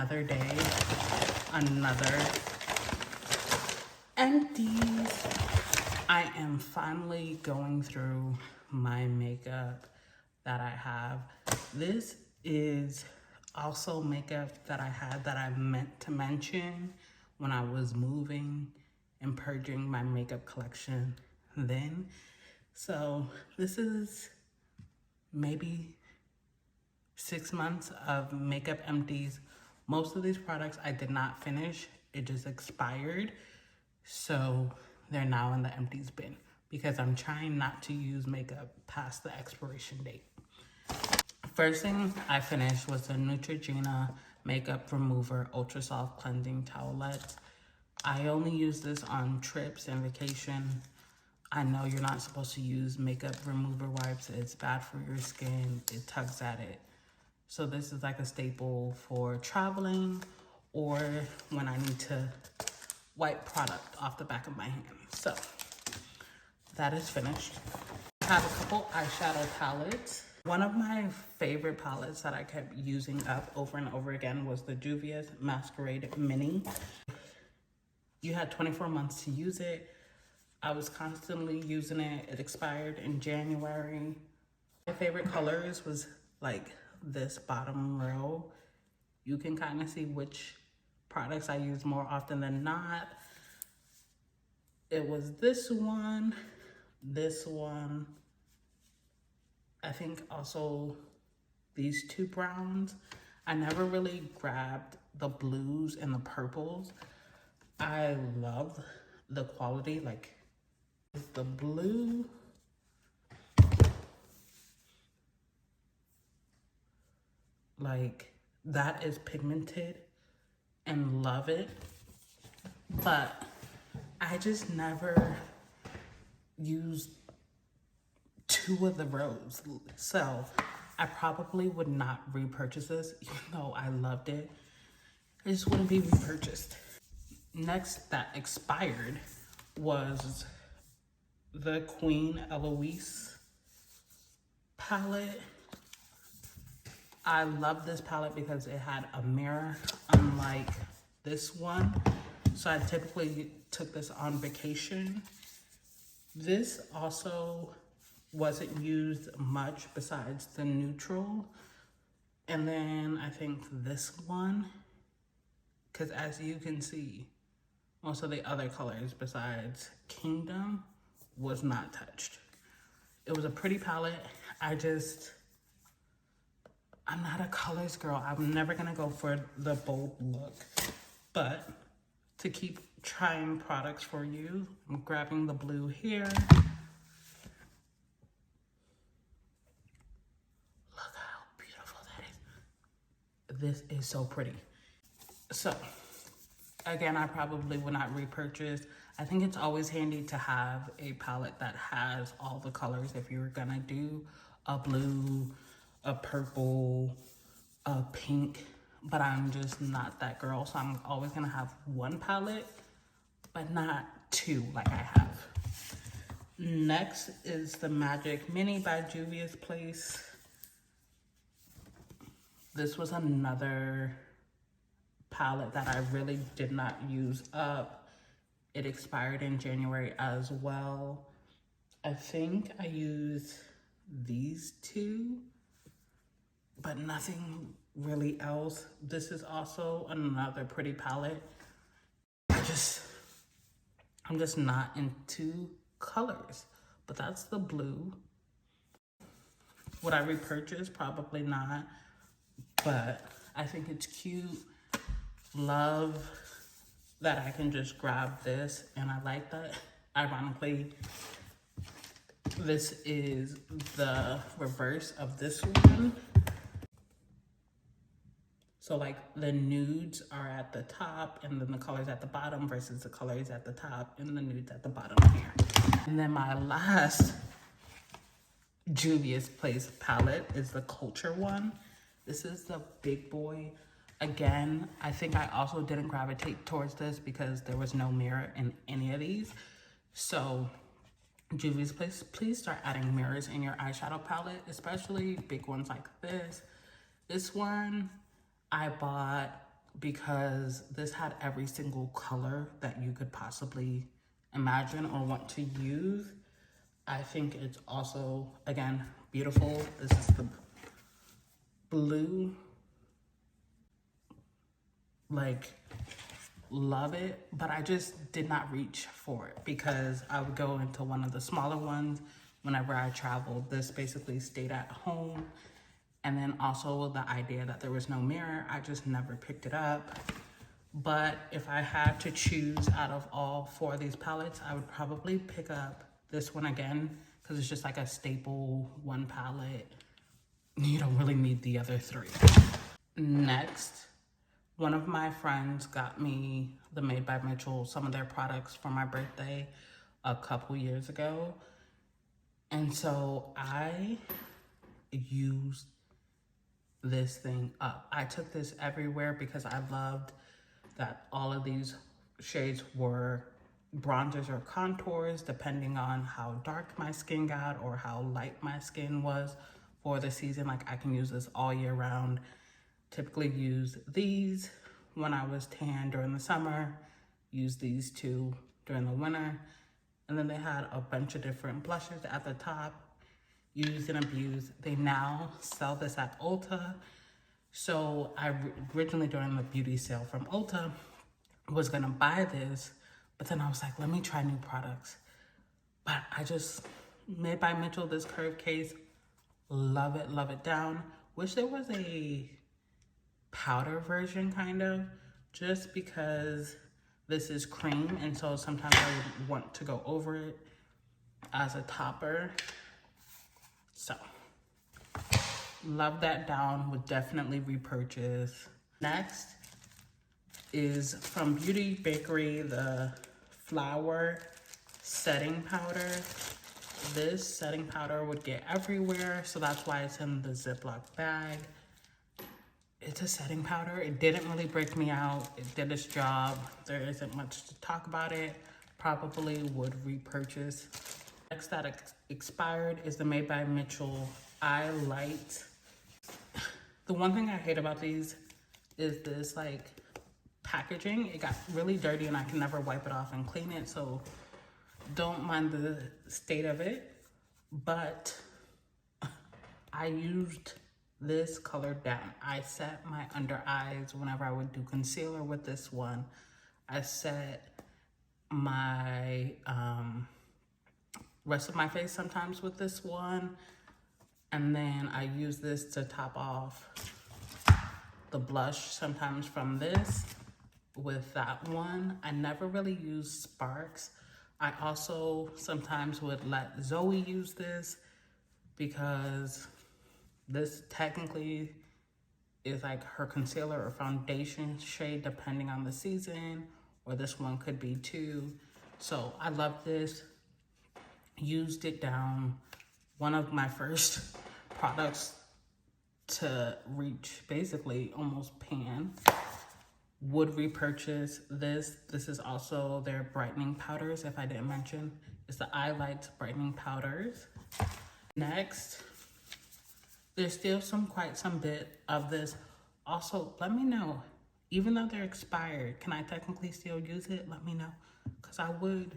another day, another empties. I am finally going through my makeup that I have. This is also makeup that I had that I meant to mention when I was moving and purging my makeup collection then. So this is maybe 6 months of makeup empties. Most of these products I did not finish. It just expired. So they're now in the empties bin because I'm trying not to use makeup past the expiration date. First thing I finished was the Neutrogena Makeup Remover Ultra Soft Cleansing Towelettes. I only use this on trips and vacation. I know you're not supposed to use makeup remover wipes. It's bad for your skin. It tugs at it. So this is like a staple for traveling or when I need to wipe product off the back of my hand. So that is finished. I have a couple eyeshadow palettes. One of my favorite palettes that I kept using up over and over again was the Juvia's Masquerade Mini. You had 24 months to use it. I was constantly using it. It expired in January. My favorite colors was like this bottom row. You can kind of see which products I use more often than not. It was this one, I think also these two browns. I never really grabbed the blues and the purples. I love the quality, like the blue. Like that is pigmented and love it. But I just never used two of the rows. So I probably would not repurchase this, even though I loved it. It just wouldn't be repurchased. Next that expired was the Queen Eloise palette. I love this palette because it had a mirror, unlike this one. So I typically took this on vacation. This also wasn't used much besides the neutral. And then I think this one, because as you can see, most of the other colors besides Kingdom was not touched. It was a pretty palette. I'm not a colors girl. I'm never gonna go for the bold look, but to keep trying products for you, I'm grabbing the blue here. Look how beautiful that is. This is so pretty. So again, I probably would not repurchase. I think it's always handy to have a palette that has all the colors if you're gonna do a blue, a purple, a pink, but I'm just not that girl. So I'm always gonna have one palette, but not two like I have. Next is the Magic Mini by Juvia's Place. This was another palette that I really did not use up. It expired in January as well. I think I used these two, but nothing really else. This is also another pretty palette. I'm just not into colors, but that's the blue. Would I repurchase? Probably not, but I think it's cute. Love that I can just grab this, and I like that. Ironically, this is the reverse of this one. So like the nudes are at the top and then the colors at the bottom versus the colors at the top and the nudes at the bottom here. And then my last Juvia's Place palette is the Culture one. This is the big boy. Again, I think I also didn't gravitate towards this because there was no mirror in any of these. So Juvia's Place, please start adding mirrors in your eyeshadow palette, especially big ones like this. This one I bought because this had every single color that you could possibly imagine or want to use. I think it's also, again, beautiful. This is the blue. Like, love it, but I just did not reach for it because I would go into one of the smaller ones whenever I traveled. This basically stayed at home. And then also the idea that there was no mirror, I just never picked it up. But if I had to choose out of all 4 of these palettes, I would probably pick up this one again because it's just like a staple one palette. You don't really need the other 3. Next, one of my friends got me the Made by Mitchell, some of their products for my birthday a couple years ago. And so I used this thing up. I took this everywhere because I loved that all of these shades were bronzers or contours depending on how dark my skin got or how light my skin was for the season. Like, I can use this all year round. Typically use these when I was tan during the summer, use these 2 during the winter. And then they had a bunch of different blushes at the top, used and abused. They now sell this at Ulta. So I originally, during the beauty sale from Ulta, was gonna buy this, but then I was like, let me try new products. But I just, Made by Mitchell, this curved case, love it down. Wish there was a powder version kind of, just because this is cream, and so sometimes I would want to go over it as a topper. So, love that down, would definitely repurchase. Next is from Beauty Bakery, the Flour Setting Powder. This setting powder would get everywhere, so that's why it's in the Ziploc bag. It's a setting powder. It didn't really break me out. It did its job. There isn't much to talk about it. Probably would repurchase. Next that expired is the Made by Mitchell Eye Light. The one thing I hate about these is this like packaging. It got really dirty and I can never wipe it off and clean it, so don't mind the state of it. But I used this color down. I set my under eyes whenever I would do concealer with this one. I set my rest of my face sometimes with this one. And then I use this to top off the blush sometimes from this with that one. I never really use sparks. I also sometimes would let Zoe use this because this technically is like her concealer or foundation shade depending on the season, or this one could be too. So I love this, used it down. One of my first products to reach basically almost pan. Would repurchase this. This is also their brightening powders, if I didn't mention. It's the Eye Lights brightening powders. Next, there's still quite some bit of this. Also, let me know, even though they're expired, can I technically still use it? Let me know, because I would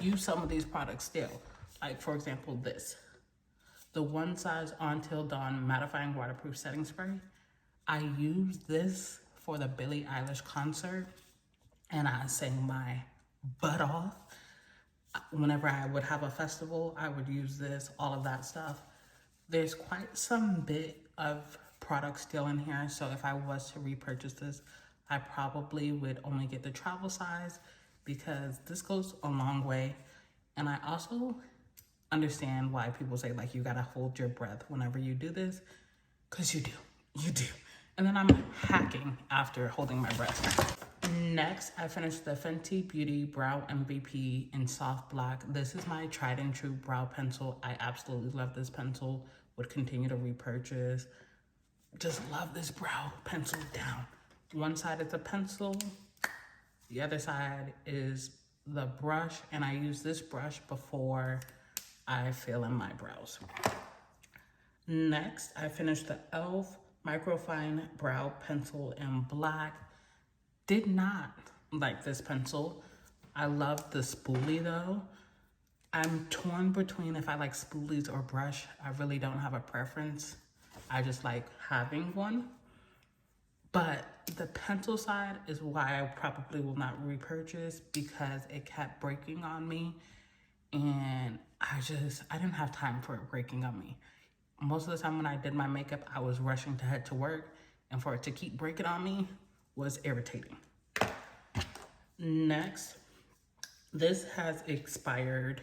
use some of these products still. Like, for example, this. The One Size Until Dawn Mattifying Waterproof Setting Spray. I used this for the Billie Eilish concert, and I sang my butt off. Whenever I would have a festival, I would use this, all of that stuff. There's quite some bit of product still in here, so if I was to repurchase this, I probably would only get the travel size because this goes a long way. And I also understand why people say like you gotta hold your breath whenever you do this, because you do. And then I'm hacking after holding my breath. Next, I finished the Fenty Beauty Brow MVP in Soft Black. This is my tried and true brow pencil. I absolutely love this pencil. Would continue to repurchase. Just love this brow pencil down. One side is a pencil. The other side is the brush. And I use this brush before I fill in my brows. Next, I finished the e.l.f. Microfine Brow Pencil in black. Did not like this pencil. I love the spoolie though. I'm torn between if I like spoolies or brush. I really don't have a preference. I just like having one. But the pencil side is why I probably will not repurchase, because it kept breaking on me. And I didn't have time for it breaking on me. Most of the time when I did my makeup, I was rushing to head to work, and for it to keep breaking on me was irritating. Next, this has expired.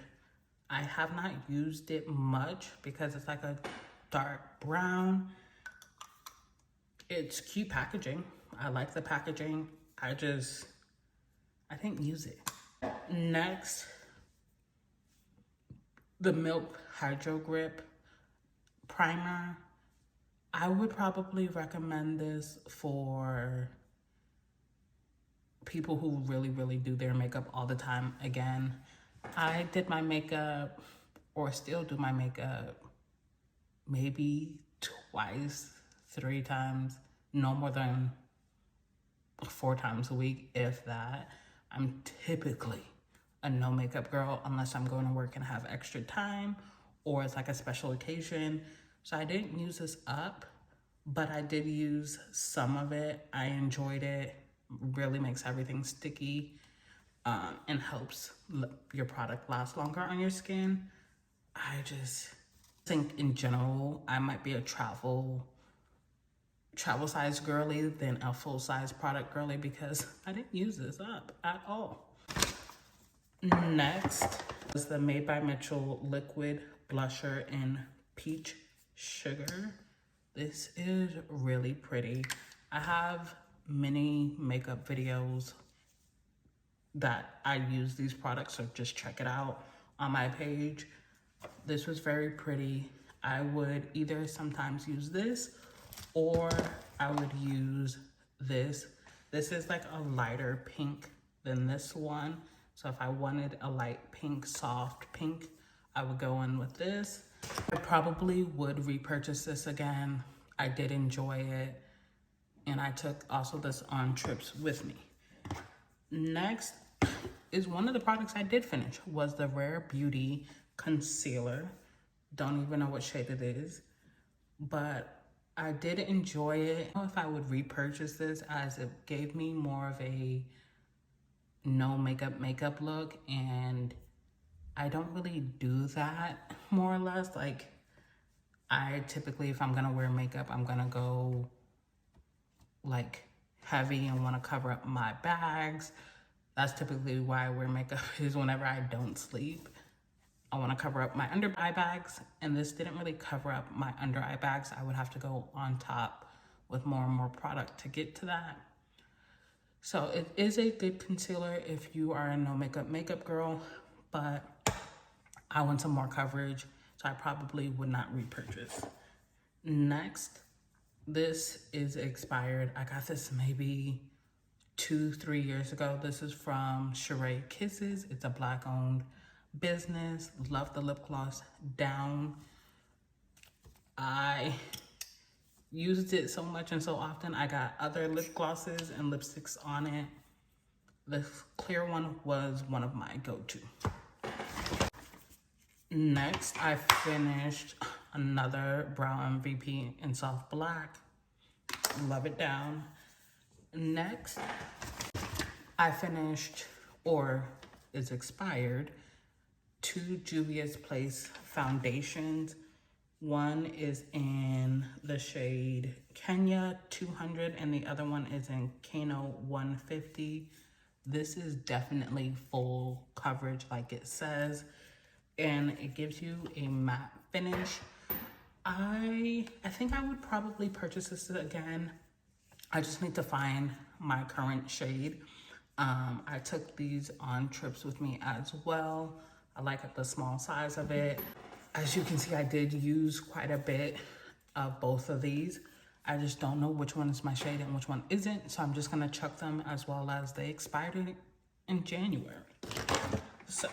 I have not used it much because it's like a dark brown. It's cute packaging. I like the packaging. I didn't use it. Next, the Milk Hydro Grip Primer. I would probably recommend this for people who really do their makeup all the time. Again, I did my makeup, or still do my makeup, maybe twice, 3 times, no more than 4 times a week, if that. I'm typically a no makeup girl unless I'm going to work and have extra time, or it's like a special occasion. So I didn't use this up, but I did use some of it. I enjoyed it. Really makes everything sticky, and helps your product last longer on your skin. I just think in general, I might be a travel size girly than a full size product girly, because I didn't use this up at all. Next is the Made by Mitchell Liquid Blusher in Peach Sugar. This is really pretty. I have many makeup videos that I use these products, so just check it out on my page. This was very pretty. I would either sometimes use this, or I would use this. This is like a lighter pink than this one. So if I wanted a light pink, soft pink, I would go in with this. I probably would repurchase this again. I did enjoy it. And I took also this on trips with me. Next is one of the products I did finish, was the Rare Beauty Concealer. Don't even know what shade it is, but I did enjoy it. I don't know if I would repurchase this, as it gave me more of a no makeup look, and I don't really do that, more or less. Like, I typically, if I'm gonna wear makeup, I'm gonna go like heavy and want to cover up my bags. That's typically why I wear makeup, is whenever I don't sleep, I want to cover up my under eye bags, and this didn't really cover up my under eye bags. I would have to go on top with more and more product to get to that. So it is a good concealer if you are a no makeup girl, but I want some more coverage, so I probably would not repurchase. Next, this is expired. I got this maybe 2-3 years ago. This is from Sharae Kisses. It's a Black owned business. Love the lip gloss Down. I used it so much and so often. I got other lip glosses and lipsticks on it. The clear one was one of my go-to. Next, I finished another Brow MVP in Soft Black. Love it Down. Next, I finished, or is expired, 2 Juvia's Place foundations. One is in the shade Kenya 200, and the other one is in Kano 150. This is definitely full coverage, like it says, and it gives you a matte finish. I think I would probably purchase this again. I just need to find my current shade. I took these on trips with me as well. I like the small size of it. As you can see, I did use quite a bit of both of these. I just don't know which one is my shade and which one isn't, so I'm just gonna chuck them, as well as they expired in January. So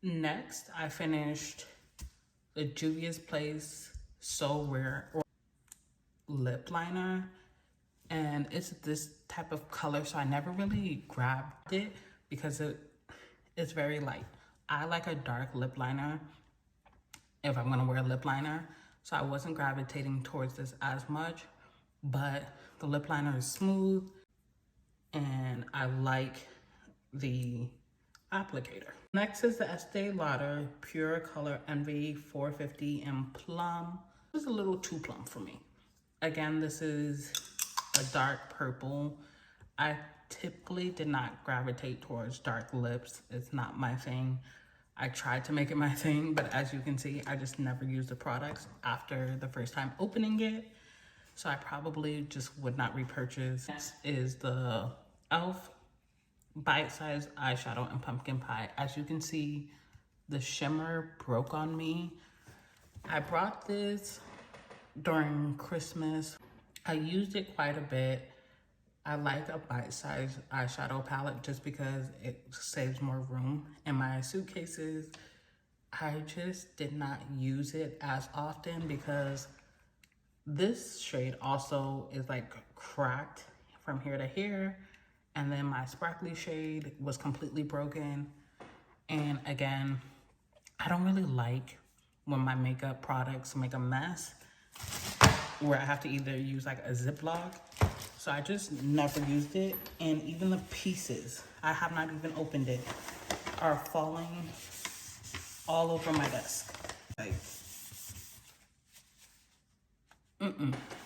next, I finished the Juvia's Place So Rare lip liner, and it's this type of color, so I never really grabbed it because it's very light. I like a dark lip liner if I'm gonna wear a lip liner, so I wasn't gravitating towards this as much, but the lip liner is smooth and I like the applicator. Next is the Estee Lauder Pure Color Envy 450 in Plum. This is a little too plum for me. Again, this is a dark purple. I typically did not gravitate towards dark lips. It's not my thing. I tried to make it my thing, but as you can see, I just never used the products after the first time opening it. So I probably just would not repurchase. Next is the e.l.f. Bite-Size Eyeshadow in Pumpkin Pie. As you can see, the shimmer broke on me. I brought this during Christmas. I used it quite a bit. I like a bite-sized eyeshadow palette just because it saves more room in my suitcases. I just did not use it as often because this shade also is like cracked from here to here. And then my sparkly shade was completely broken. And again, I don't really like when my makeup products make a mess where I have to either use like a Ziploc. So I just never used it. And even the pieces, I have not even opened it, are falling all over my desk. Like,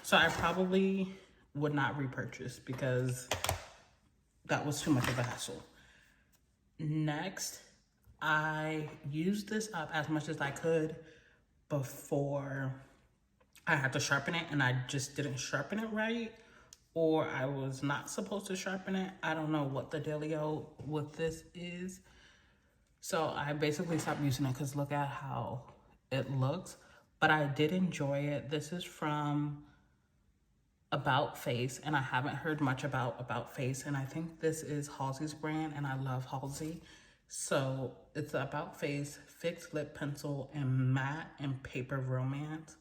So I probably would not repurchase because that was too much of a hassle. Next, I used this up as much as I could before I had to sharpen it, and I just didn't sharpen it right, or I was not supposed to sharpen it. I don't know what the dealio with this is. So I basically stopped using it because look at how it looks, but I did enjoy it. This is from About Face, and I haven't heard much about Face, and I think this is Halsey's brand, and I love Halsey. So it's About Face Fixed Lip Pencil in Matte and Paper Romance.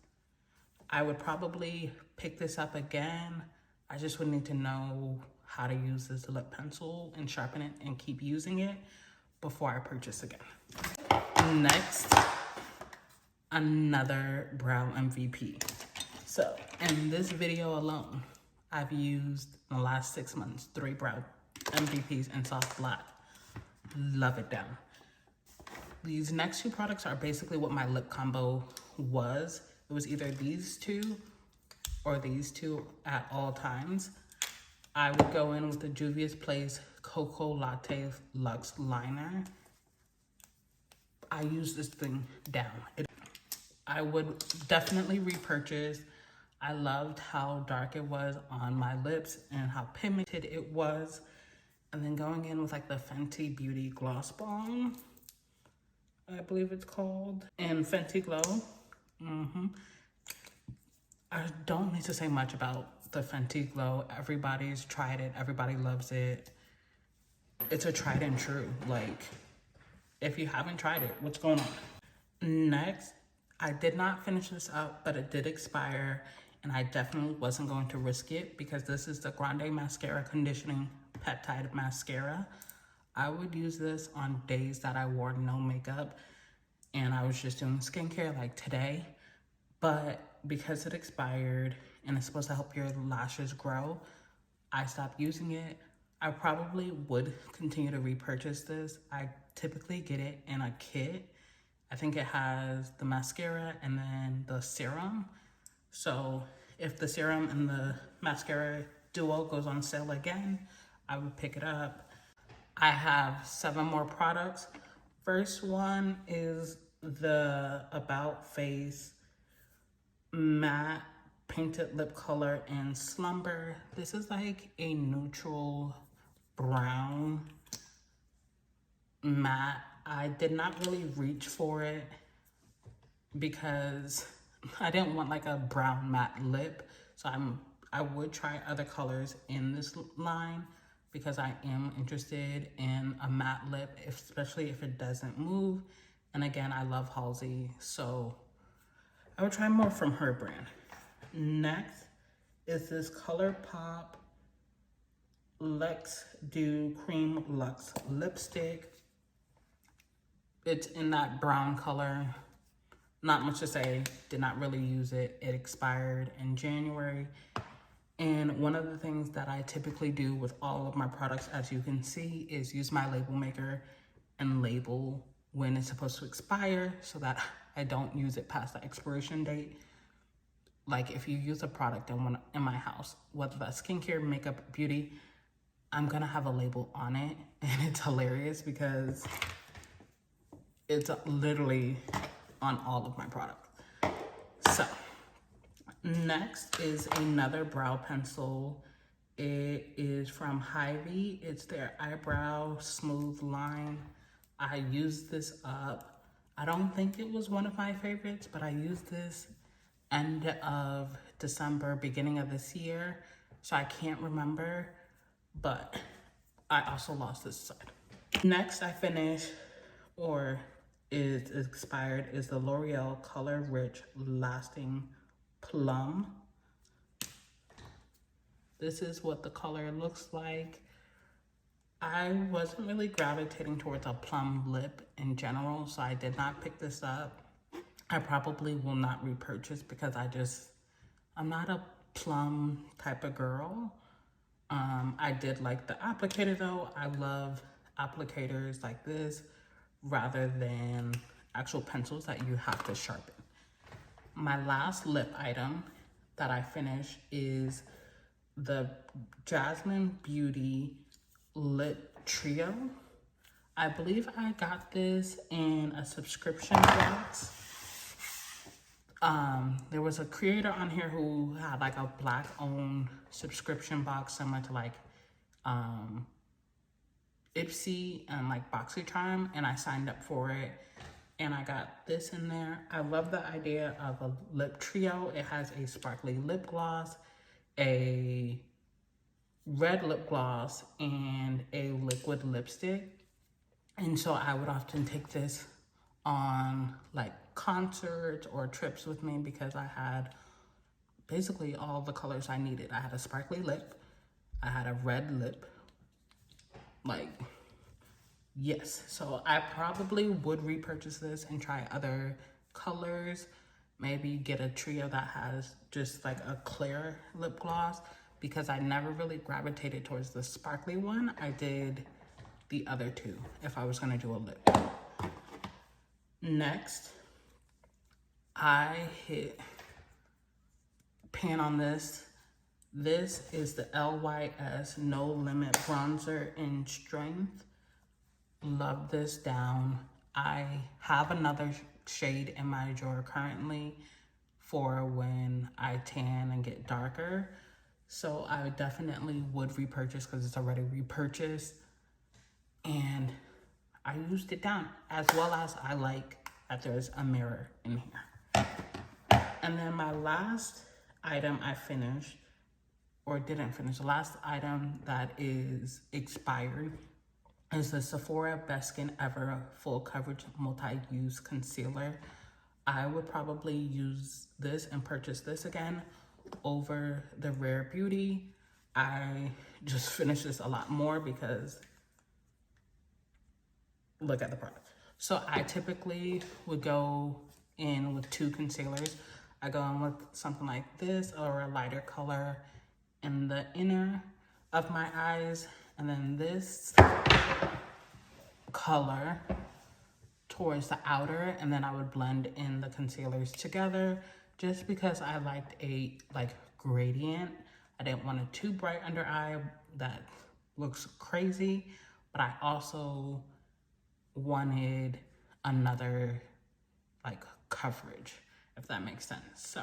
I would probably pick this up again. I just would need to know how to use this lip pencil and sharpen it and keep using it before I purchase again. Next, another brow MVP. So in this video alone, I've used in the last 6 months 3 brow MVPs in soft black. Love it down. These next 2 products are basically what my lip combo was. It was either these 2 or these 2 at all times. I would go in with the Juvia's Place Cocoa Latte Luxe Liner. I use this thing down. I would definitely repurchase. I loved how dark it was on my lips and how pigmented it was. And then going in with like the Fenty Beauty Gloss Balm, I believe it's called, and Fenty Glow. I don't need to say much about the Fenty Glow. Everybody's tried it. Everybody loves it. It's a tried and true. Like, if you haven't tried it, what's going on? Next, I did not finish this up, but it did expire, and I definitely wasn't going to risk it because this is the Grande Mascara Conditioning Peptide Mascara. I would use this on days that I wore no makeup and I was just doing skincare like today, but because it expired and it's supposed to help your lashes grow, I stopped using it. I probably would continue to repurchase this. I typically get it in a kit. I think it has the mascara and then the serum. So if the serum and the mascara duo goes on sale again, I would pick it up. I have 7 more products. First one is the About Face Matte Painted Lip Color in Slumber. This is like a neutral brown matte. I did not really reach for it because I didn't want like a brown matte lip. So I would try other colors in this line because I am interested in a matte lip, especially if it doesn't move. And again, I love Halsey, so I would try more from her brand. Next is this Colourpop Luxe Dew Cream Luxe lipstick. It's in that brown color. Not much to say, did not really use it. It expired in January. And one of the things that I typically do with all of my products, as you can see, is use my label maker and label when it's supposed to expire so that I don't use it past the expiration date. Like if you use a product in my house, whether that's skincare, makeup, beauty, I'm gonna have a label on it. And it's hilarious because it's literally on all of my products. So next is another brow pencil. It is from Hivi. It's their Eyebrow Smooth Line. I used this up. I don't think it was one of my favorites, but I used this end of December, beginning of this year. So I can't remember, but I also lost this side. Next I finished, or is expired, is the L'Oreal Color Rich Lasting Plum. This is what the color looks like. I wasn't really gravitating towards a plum lip in general, so I did not pick this up. I probably will not repurchase because I'm not a plum type of girl. I did like the applicator though. I love applicators like this rather than actual pencils that you have to sharpen. My last lip item that I finished is the Jasmine Beauty Lip Trio. I believe I got this in a subscription box. There was a creator on here who had like a Black owned subscription box similar to like Ipsy and like BoxyCharm, and I signed up for it and I got this in there. I love the idea of a lip trio. It has a sparkly lip gloss, a red lip gloss, and a liquid lipstick. And so I would often take this on like concerts or trips with me because I had basically all the colors I needed. I had a sparkly lip, I had a red lip, like, yes. So I probably would repurchase this and try other colors. Maybe get a trio that has just like a clear lip gloss because I never really gravitated towards the sparkly one. I did the other two if I was gonna do a lip. Next, I hit pan on this. This is the LYS No Limit Bronzer in Strength. Love this down. I have another shade in my drawer currently for when I tan and get darker. So I definitely would repurchase because it's already repurchased. And I used it down, as well as I like that there's a mirror in here. And then my last item I finished, or didn't finish, the last item that is expired is the Sephora Best Skin Ever Full Coverage Multi-Use Concealer. I would probably use this and purchase this again over the Rare Beauty. I just finished this a lot more because look at the product. So I typically would go in with two concealers. I go in with something like this or a lighter color in the inner of my eyes, and then this color towards the outer, and then I would blend in the concealers together just because I liked a gradient. I didn't want a too bright under eye that looks crazy, but I also wanted another like coverage, if that makes sense. So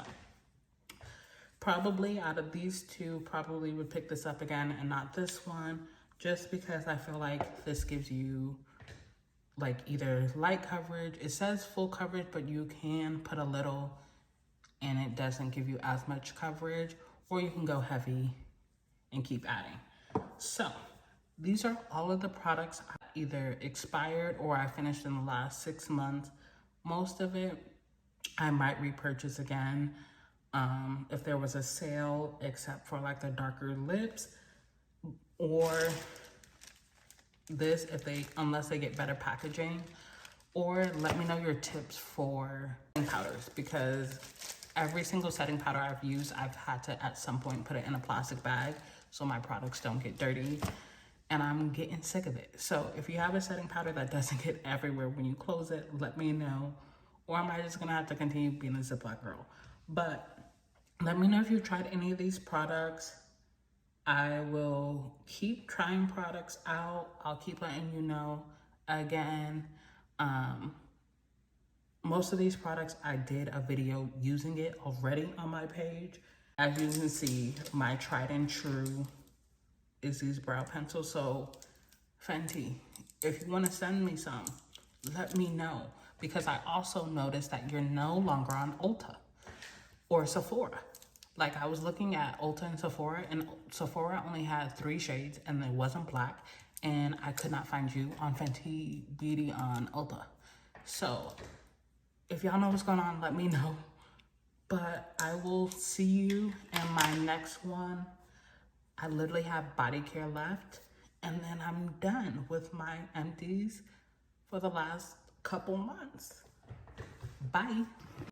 probably out of these two, probably would pick this up again and not this one, just because I feel like this gives you like either light coverage. It says full coverage, but you can put a little and it doesn't give you as much coverage, or you can go heavy and keep adding. So these are all of the products either expired or I finished in the last 6 months. Most of it I might repurchase again. if there was a sale, except for like the darker lips, or this if they, unless they get better packaging. Or let me know your tips for setting powders, because every single setting powder I've used, I've had to at some point put it in a plastic bag so my products don't get dirty, and I'm getting sick of it. So if you have a setting powder that doesn't get everywhere when you close it, let me know, or am I just gonna have to continue being a Ziploc girl? But let me know if you've tried any of these products. I will keep trying products out. I'll keep letting you know. Again, most of these products, I did a video using it already on my page. As you can see, my tried and true is these brow pencils. So Fenty, if you want to send me some, let me know, because I also noticed that you're no longer on Ulta or Sephora. Like, I was looking at Ulta and Sephora only had 3 shades and it wasn't black, and I could not find you on Fenty Beauty on Ulta. So if y'all know what's going on, let me know. But I will see you in my next one. I literally have body care left, and then I'm done with my empties for the last couple months. Bye.